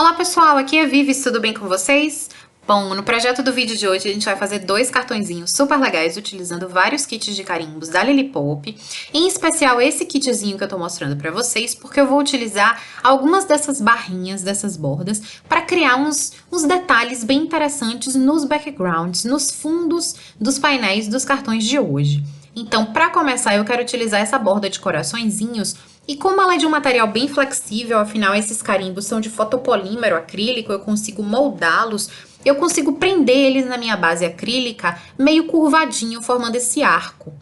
Olá pessoal, aqui é a Vivi, tudo bem com vocês? Bom, no projeto do vídeo de hoje a gente vai fazer dois cartõezinhos super legais utilizando vários kits de carimbos da Lilipop, em especial esse kitzinho que eu tô mostrando pra vocês, porque eu vou utilizar algumas dessas barrinhas, dessas bordas, para criar uns detalhes bem interessantes nos backgrounds, nos fundos dos painéis dos cartões de hoje. Então, para começar, eu quero utilizar essa borda de coraçõezinhos. E como ela é de um material bem flexível, afinal esses carimbos são de fotopolímero acrílico, eu consigo moldá-los, eu consigo prender eles na minha base acrílica meio curvadinho, formando esse arco.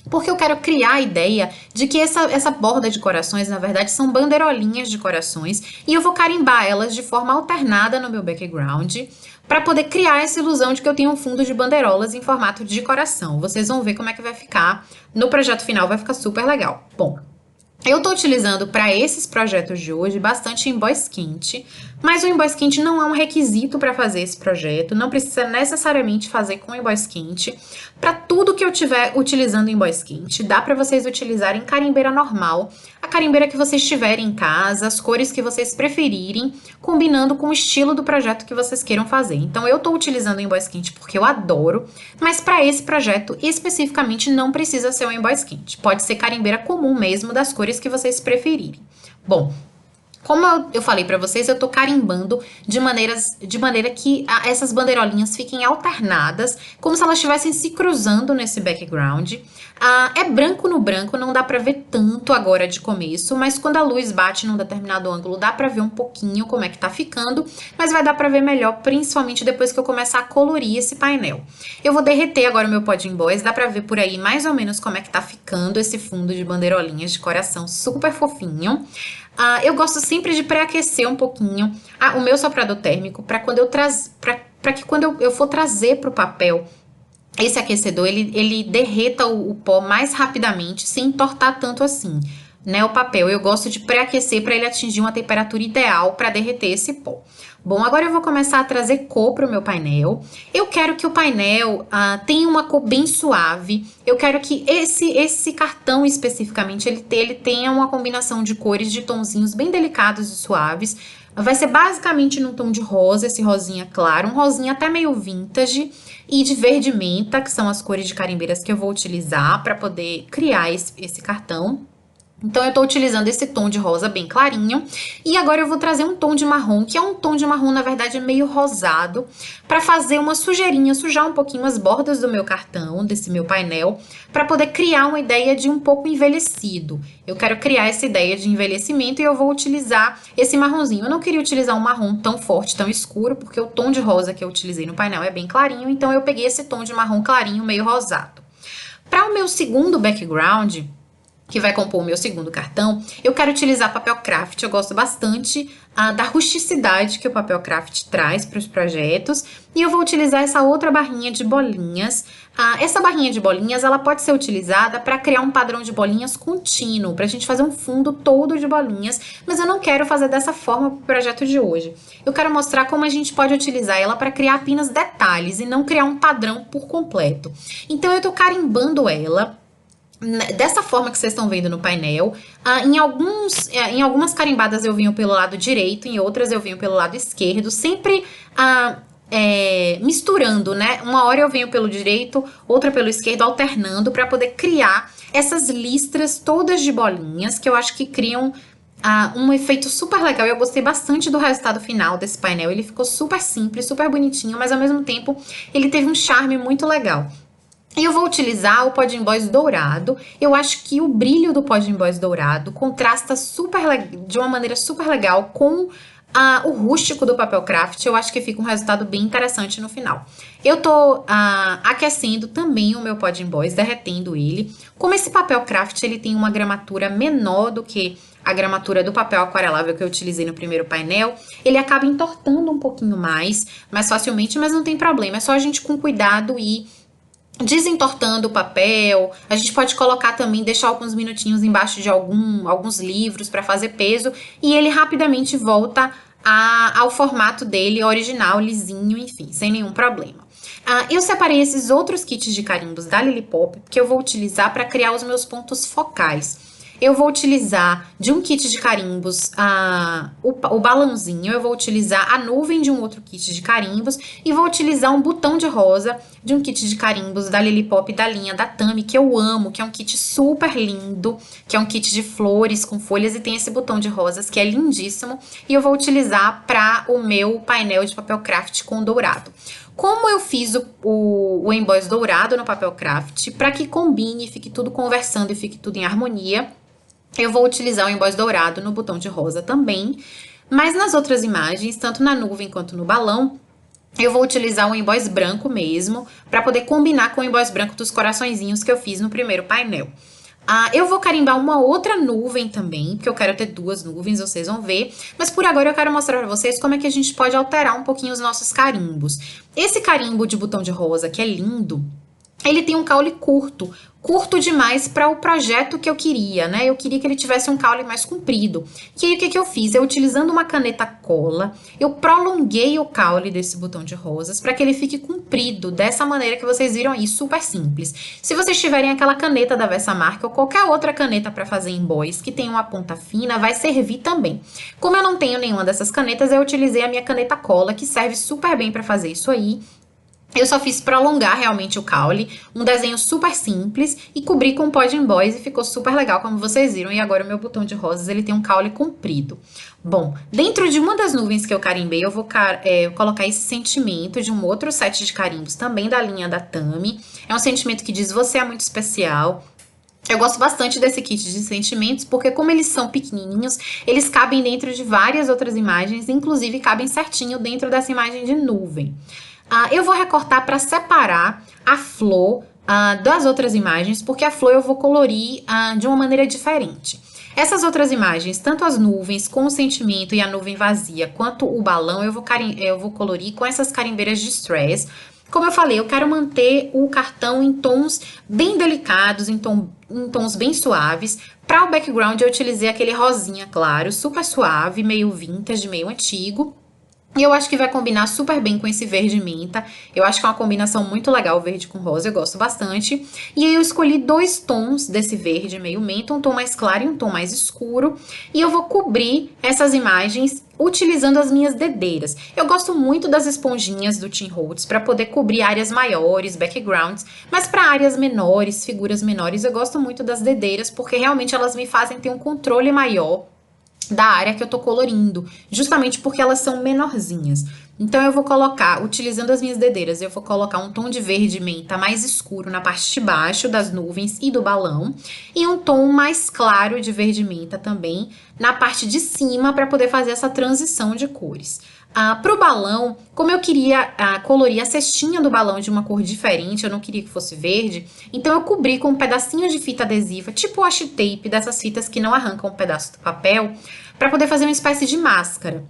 Porque eu quero criar a ideia de que essa borda de corações, na verdade, são bandeirolinhas de corações, e eu vou carimbar elas de forma alternada no meu background, para poder criar essa ilusão de que eu tenho um fundo de bandeirolas em formato de coração. Vocês vão ver como é que vai ficar. No projeto final vai ficar super legal. Bom, eu tô utilizando para esses projetos de hoje bastante emboss quente, mas o emboss quente não é um requisito para fazer esse projeto, não precisa necessariamente fazer com emboss quente. Para tudo que eu estiver utilizando emboss quente, dá para vocês utilizarem carimbeira normal, a carimbeira que vocês tiverem em casa, as cores que vocês preferirem, combinando com o estilo do projeto que vocês queiram fazer. Então eu tô utilizando o emboss quente porque eu adoro, mas para esse projeto especificamente não precisa ser um emboss quente, pode ser carimbeira comum mesmo, das cores que vocês preferirem. Bom, como eu falei para vocês, eu tô carimbando de maneira que essas bandeirolinhas fiquem alternadas, como se elas estivessem se cruzando nesse background. É branco no branco, não dá para ver tanto agora de começo, mas quando a luz bate num determinado ângulo, dá para ver um pouquinho como é que tá ficando, mas vai dar para ver melhor, principalmente depois que eu começar a colorir esse painel. Eu vou derreter agora o meu pó de emboss, dá para ver por aí mais ou menos como é que tá ficando esse fundo de bandeirolinhas de coração super fofinho. Eu gosto sempre de pré-aquecer um pouquinho o meu soprador térmico para que quando eu for trazer para o papel esse aquecedor, ele derreta o pó mais rapidamente, sem entortar tanto assim, né, o papel. Eu gosto de pré-aquecer para ele atingir uma temperatura ideal para derreter esse pó. Bom, agora eu vou começar a trazer cor para o meu painel. Eu quero que o painel tenha uma cor bem suave. Eu quero que esse cartão especificamente, ele tenha uma combinação de cores de tonzinhos bem delicados e suaves. Vai ser basicamente num tom de rosa, esse rosinha claro, um rosinha até meio vintage, e de verde menta, que são as cores de carimbeiras que eu vou utilizar para poder criar esse cartão. Então, eu tô utilizando esse tom de rosa bem clarinho, e agora eu vou trazer um tom de marrom, que é um tom de marrom, na verdade, meio rosado, para fazer uma sujeirinha, sujar um pouquinho as bordas do meu cartão, desse meu painel, para poder criar uma ideia de um pouco envelhecido. Eu quero criar essa ideia de envelhecimento e eu vou utilizar esse marronzinho. Eu não queria utilizar um marrom tão forte, tão escuro, porque o tom de rosa que eu utilizei no painel é bem clarinho, então eu peguei esse tom de marrom clarinho, meio rosado. Para o meu segundo background, que vai compor o meu segundo cartão, eu quero utilizar papel craft. Eu gosto bastante da rusticidade que o papel craft traz para os projetos, e eu vou utilizar essa outra barrinha de bolinhas. Essa barrinha de bolinhas, ela pode ser utilizada para criar um padrão de bolinhas contínuo, para a gente fazer um fundo todo de bolinhas, mas eu não quero fazer dessa forma para o projeto de hoje. Eu quero mostrar como a gente pode utilizar ela para criar apenas detalhes e não criar um padrão por completo. Então, eu tô carimbando ela dessa forma que vocês estão vendo no painel. Em algumas carimbadas eu venho pelo lado direito, em outras eu venho pelo lado esquerdo, sempre misturando, né? Uma hora eu venho pelo direito, outra pelo esquerdo, alternando para poder criar essas listras todas de bolinhas, que eu acho que criam um efeito super legal. Eu gostei bastante do resultado final desse painel. Ele ficou super simples, super bonitinho, mas ao mesmo tempo ele teve um charme muito legal. E eu vou utilizar o pó de emboss dourado. Eu acho que o brilho do pó de emboss dourado contrasta de uma maneira super legal com o rústico do papel craft. Eu acho que fica um resultado bem interessante no final. Eu tô aquecendo também o meu pó de emboss, derretendo ele. Como esse papel craft ele tem uma gramatura menor do que a gramatura do papel aquarelável que eu utilizei no primeiro painel, ele acaba entortando um pouquinho mais facilmente, mas não tem problema. É só a gente com cuidado e desentortando o papel. A gente pode colocar também, deixar alguns minutinhos embaixo de alguns livros para fazer peso, e ele rapidamente volta ao formato dele original, lisinho, enfim, sem nenhum problema. Eu separei esses outros kits de carimbos da Lilipop que eu vou utilizar para criar os meus pontos focais. Eu vou utilizar de um kit de carimbos o balãozinho, eu vou utilizar a nuvem de um outro kit de carimbos e vou utilizar um botão de rosa de um kit de carimbos da Lily Pop da linha da Tami, que eu amo, que é um kit super lindo, que é um kit de flores com folhas e tem esse botão de rosas que é lindíssimo e eu vou utilizar para o meu painel de papel craft com dourado. Como eu fiz o emboss dourado no papel craft, para que combine, fique tudo conversando e fique tudo em harmonia, eu vou utilizar o emboss dourado no botão de rosa também, mas nas outras imagens, tanto na nuvem quanto no balão, eu vou utilizar o emboss branco mesmo, para poder combinar com o emboss branco dos coraçõezinhos que eu fiz no primeiro painel. Eu vou carimbar uma outra nuvem também, porque eu quero ter duas nuvens, vocês vão ver. Mas por agora eu quero mostrar pra vocês como é que a gente pode alterar um pouquinho os nossos carimbos. Esse carimbo de botão de rosa, que é lindo, ele tem um caule curto demais para o projeto que eu queria, né? Eu queria que ele tivesse um caule mais comprido. E aí, o que eu fiz? Eu, utilizando uma caneta cola, eu prolonguei o caule desse botão de rosas para que ele fique comprido, dessa maneira que vocês viram aí, super simples. Se vocês tiverem aquela caneta da Versamark ou qualquer outra caneta para fazer emboss que tenha uma ponta fina, vai servir também. Como eu não tenho nenhuma dessas canetas, eu utilizei a minha caneta cola, que serve super bem para fazer isso aí. Eu só fiz prolongar realmente o caule, um desenho super simples e cobri com pó de emboss e ficou super legal, como vocês viram. E agora o meu botão de rosas, ele tem um caule comprido. Bom, dentro de uma das nuvens que eu carimbei, eu vou colocar esse sentimento de um outro set de carimbos, também da linha da Tami. É um sentimento que diz: você é muito especial. Eu gosto bastante desse kit de sentimentos, porque como eles são pequenininhos, eles cabem dentro de várias outras imagens, inclusive cabem certinho dentro dessa imagem de nuvem. Eu vou recortar para separar a flor das outras imagens, porque a flor eu vou colorir de uma maneira diferente. Essas outras imagens, tanto as nuvens com o sentimento e a nuvem vazia, quanto o balão, eu vou colorir com essas carimbeiras de stress. Como eu falei, eu quero manter o cartão em tons bem delicados, em tons bem suaves. Para o background, eu utilizei aquele rosinha claro, super suave, meio vintage, meio antigo. E eu acho que vai combinar super bem com esse verde menta. Eu acho que é uma combinação muito legal, verde com rosa, eu gosto bastante. E aí eu escolhi dois tons desse verde meio menta, um tom mais claro e um tom mais escuro. E eu vou cobrir essas imagens utilizando as minhas dedeiras. Eu gosto muito das esponjinhas do Tim Holtz para poder cobrir áreas maiores, backgrounds, mas para áreas menores, figuras menores, eu gosto muito das dedeiras porque realmente elas me fazem ter um controle maior da área que eu tô colorindo, justamente porque elas são menorzinhas. Então eu vou colocar, utilizando as minhas dedeiras, eu vou colocar um tom de verde menta mais escuro na parte de baixo das nuvens e do balão, e um tom mais claro de verde menta também na parte de cima para poder fazer essa transição de cores. Para o balão, como eu queria colorir a cestinha do balão de uma cor diferente, eu não queria que fosse verde, então eu cobri com um pedacinho de fita adesiva, tipo washi tape, dessas fitas que não arrancam um pedaço do papel, para poder fazer uma espécie de máscara.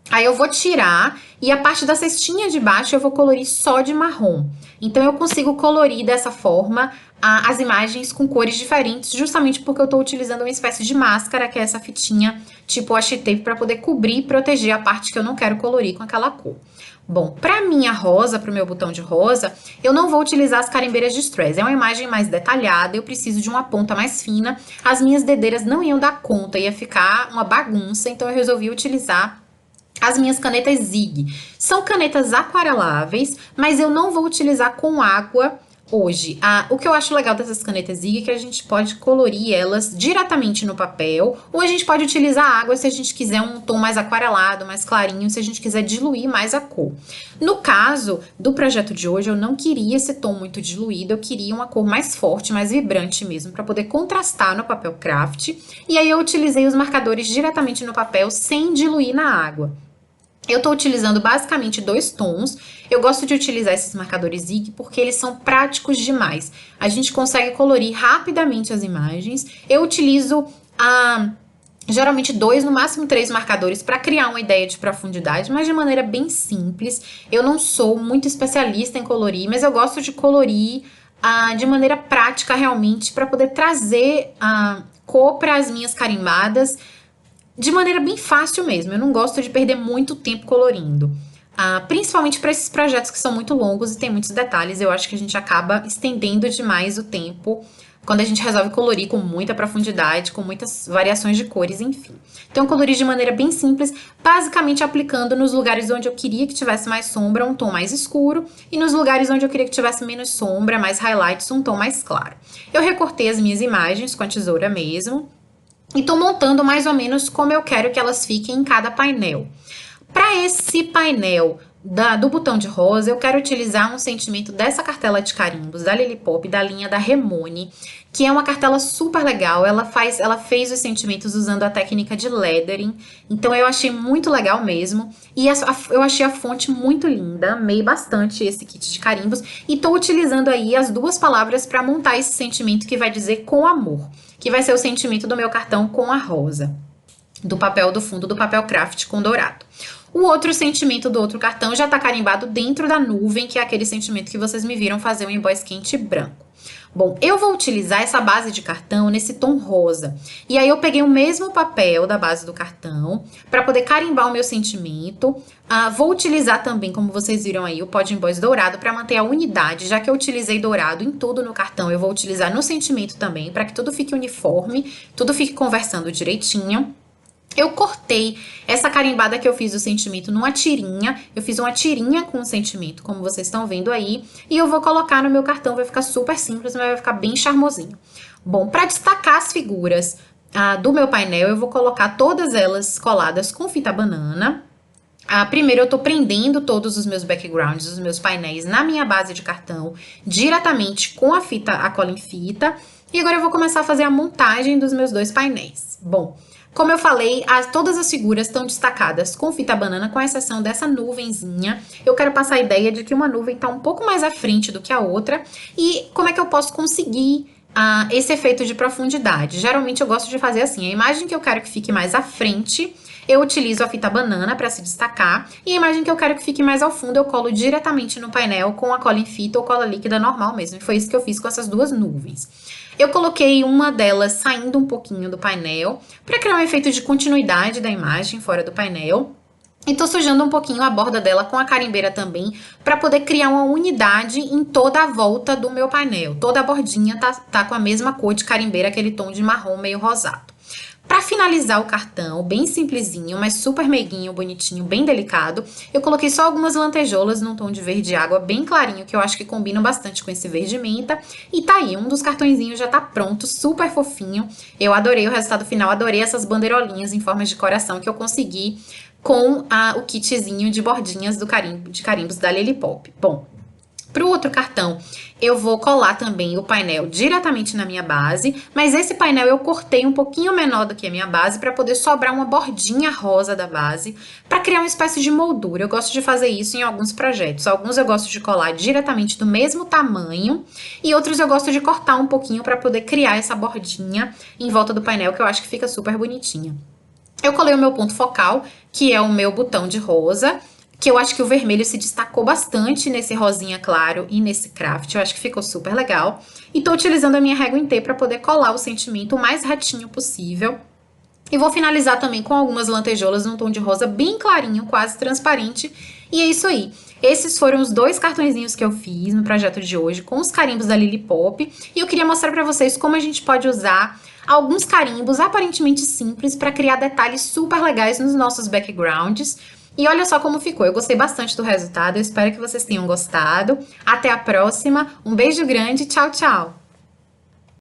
Aí eu vou tirar e a parte da cestinha de baixo eu vou colorir só de marrom. Então eu consigo colorir dessa forma as imagens com cores diferentes, justamente porque eu estou utilizando uma espécie de máscara, que é essa fitinha tipo washi tape, para poder cobrir e proteger a parte que eu não quero colorir com aquela cor. Bom, para minha rosa, para o meu botão de rosa, eu não vou utilizar as carimbeiras de stress. É uma imagem mais detalhada, eu preciso de uma ponta mais fina. As minhas dedeiras não iam dar conta, ia ficar uma bagunça, então eu resolvi utilizar as minhas canetas Zig. São canetas aquareláveis, mas eu não vou utilizar com água hoje. O que eu acho legal dessas canetas Zig é que a gente pode colorir elas diretamente no papel, ou a gente pode utilizar água se a gente quiser um tom mais aquarelado, mais clarinho, se a gente quiser diluir mais a cor. No caso do projeto de hoje, eu não queria esse tom muito diluído, eu queria uma cor mais forte, mais vibrante mesmo, para poder contrastar no papel craft. E aí eu utilizei os marcadores diretamente no papel, sem diluir na água. Eu tô utilizando basicamente dois tons. Eu gosto de utilizar esses marcadores Zig porque eles são práticos demais. A gente consegue colorir rapidamente as imagens. Eu utilizo geralmente 2, no máximo 3 marcadores para criar uma ideia de profundidade, mas de maneira bem simples. Eu não sou muito especialista em colorir, mas eu gosto de colorir de maneira prática realmente para poder trazer cor para as minhas carimbadas de maneira bem fácil mesmo. Eu não gosto de perder muito tempo colorindo. Principalmente para esses projetos que são muito longos e tem muitos detalhes, eu acho que a gente acaba estendendo demais o tempo quando a gente resolve colorir com muita profundidade, com muitas variações de cores, enfim. Então, eu colori de maneira bem simples, basicamente aplicando nos lugares onde eu queria que tivesse mais sombra, um tom mais escuro, e nos lugares onde eu queria que tivesse menos sombra, mais highlights, um tom mais claro. Eu recortei as minhas imagens com a tesoura mesmo, e tô montando mais ou menos como eu quero que elas fiquem em cada painel. Para esse painel do botão de rosa, eu quero utilizar um sentimento dessa cartela de carimbos da Lilipop, da linha da Remone, que é uma cartela super legal. Ela fez os sentimentos usando a técnica de lettering, então eu achei muito legal mesmo. E eu achei a fonte muito linda, amei bastante esse kit de carimbos. E tô utilizando aí as duas palavras para montar esse sentimento que vai dizer com amor, que vai ser o sentimento do meu cartão com a rosa, do papel do fundo do papel craft com dourado. O outro sentimento do outro cartão já tá carimbado dentro da nuvem, que é aquele sentimento que vocês me viram fazer um emboss quente branco. Bom, eu vou utilizar essa base de cartão nesse tom rosa. E aí eu peguei o mesmo papel da base do cartão para poder carimbar o meu sentimento. Vou utilizar também, como vocês viram aí, o pó de emboss dourado para manter a unidade. Já que eu utilizei dourado em tudo no cartão, eu vou utilizar no sentimento também, para que tudo fique uniforme, tudo fique conversando direitinho. Eu cortei essa carimbada que eu fiz do sentimento numa tirinha. Eu fiz uma tirinha com o sentimento, como vocês estão vendo aí. E eu vou colocar no meu cartão, vai ficar super simples, mas vai ficar bem charmosinho. Bom, para destacar as figuras do meu painel, eu vou colocar todas elas coladas com fita banana. Primeiro eu tô prendendo todos os meus backgrounds, os meus painéis na minha base de cartão, diretamente com a cola em fita. E agora eu vou começar a fazer a montagem dos meus dois painéis. Bom, como eu falei, todas as figuras estão destacadas com fita banana, com exceção dessa nuvenzinha. Eu quero passar a ideia de que uma nuvem está um pouco mais à frente do que a outra. E como é que eu posso conseguir esse efeito de profundidade? Geralmente eu gosto de fazer assim, a imagem que eu quero que fique mais à frente, eu utilizo a fita banana para se destacar. E a imagem que eu quero que fique mais ao fundo, eu colo diretamente no painel com a cola em fita ou cola líquida normal mesmo. E foi isso que eu fiz com essas duas nuvens. Eu coloquei uma delas saindo um pouquinho do painel, para criar um efeito de continuidade da imagem fora do painel. E tô sujando um pouquinho a borda dela com a carimbeira também, para poder criar uma unidade em toda a volta do meu painel. Toda a bordinha tá com a mesma cor de carimbeira, aquele tom de marrom meio rosado. Para finalizar o cartão, bem simplesinho, mas super meiguinho, bonitinho, bem delicado, eu coloquei só algumas lantejoulas num tom de verde água bem clarinho, que eu acho que combinam bastante com esse verde menta. E tá aí, um dos cartõezinhos já tá pronto, super fofinho. Eu adorei o resultado final, adorei essas bandeirolinhas em forma de coração que eu consegui com o kitzinho de bordinhas de carimbos da Lilipop. Bom, para o outro cartão, eu vou colar também o painel diretamente na minha base, mas esse painel eu cortei um pouquinho menor do que a minha base para poder sobrar uma bordinha rosa da base, para criar uma espécie de moldura. Eu gosto de fazer isso em alguns projetos. Alguns eu gosto de colar diretamente do mesmo tamanho e outros eu gosto de cortar um pouquinho para poder criar essa bordinha em volta do painel, que eu acho que fica super bonitinha. Eu colei o meu ponto focal, que é o meu botão de rosa, que eu acho que o vermelho se destacou bastante nesse rosinha claro e nesse craft, eu acho que ficou super legal. E tô utilizando a minha régua em T para poder colar o sentimento o mais retinho possível. E vou finalizar também com algumas lantejoulas num tom de rosa bem clarinho, quase transparente. E é isso aí. Esses foram os dois cartõezinhos que eu fiz no projeto de hoje, com os carimbos da Lilipop. E eu queria mostrar para vocês como a gente pode usar alguns carimbos aparentemente simples para criar detalhes super legais nos nossos backgrounds. E olha só como ficou, eu gostei bastante do resultado, eu espero que vocês tenham gostado. Até a próxima, um beijo grande, tchau, tchau!